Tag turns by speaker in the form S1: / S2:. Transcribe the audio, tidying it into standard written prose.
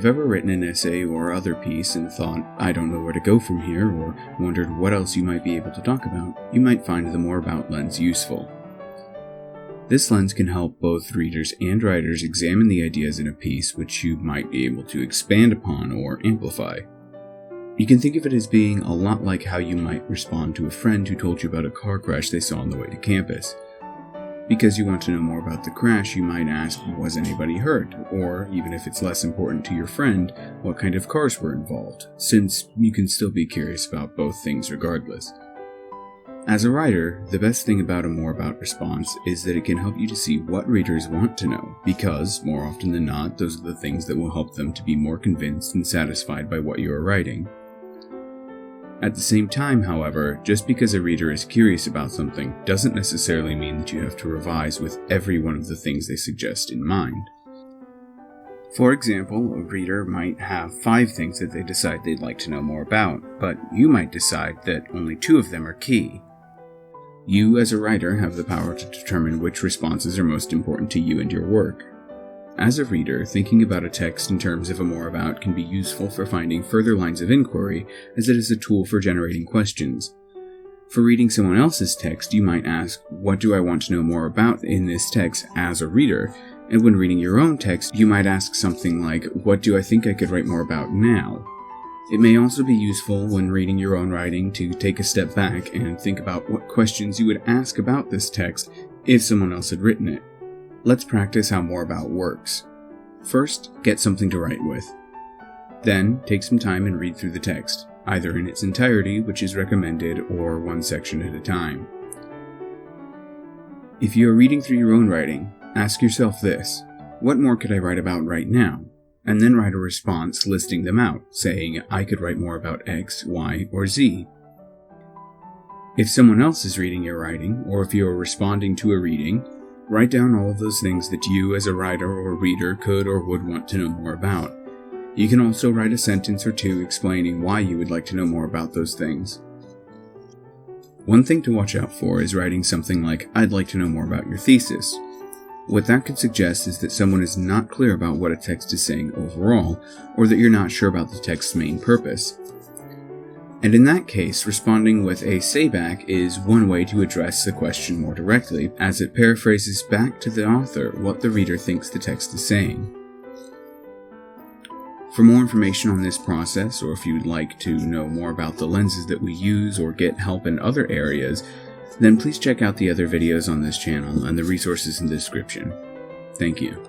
S1: you've ever written an essay or other piece and thought, I don't know where to go from here, or wondered what else you might be able to talk about, you might find the More About lens useful. This lens can help both readers and writers examine the ideas in a piece which you might be able to expand upon or amplify. You can think of it as being a lot like how you might respond to a friend who told you about a car crash they saw on the way to campus. Because you want to know more about the crash, you might ask, was anybody hurt? Or, even if it's less important to your friend, what kind of cars were involved, since you can still be curious about both things regardless. As a writer, the best thing about a More About response is that it can help you to see what readers want to know, because, more often than not, those are the things that will help them to be more convinced and satisfied by what you are writing. At the same time, however, just because a reader is curious about something doesn't necessarily mean that you have to revise with every one of the things they suggest in mind. For example, a reader might have 5 things that they decide they'd like to know more about, but you might decide that only 2 of them are key. You, as a writer, have the power to determine which responses are most important to you and your work. As a reader, thinking about a text in terms of a More About can be useful for finding further lines of inquiry, as it is a tool for generating questions. For reading someone else's text, you might ask, what do I want to know more about in this text as a reader? And when reading your own text, you might ask something like, what do I think I could write more about now? It may also be useful when reading your own writing to take a step back and think about what questions you would ask about this text if someone else had written it. Let's practice how More About works. First, get something to write with. Then, take some time and read through the text, either in its entirety, which is recommended, or one section at a time. If you are reading through your own writing, ask yourself this: what more could I write about right now? And then write a response listing them out, saying, I could write more about X, Y, or Z. If someone else is reading your writing, or if you are responding to a reading, write down all of those things that you as a writer or reader could or would want to know more about. You can also write a sentence or 2 explaining why you would like to know more about those things. One thing to watch out for is writing something like, I'd like to know more about your thesis. What that could suggest is that someone is not clear about what a text is saying overall, or that you're not sure about the text's main purpose. And in that case, responding with a sayback is one way to address the question more directly, as it paraphrases back to the author what the reader thinks the text is saying. For more information on this process, or if you'd like to know more about the lenses that we use or get help in other areas, then please check out the other videos on this channel and the resources in the description. Thank you.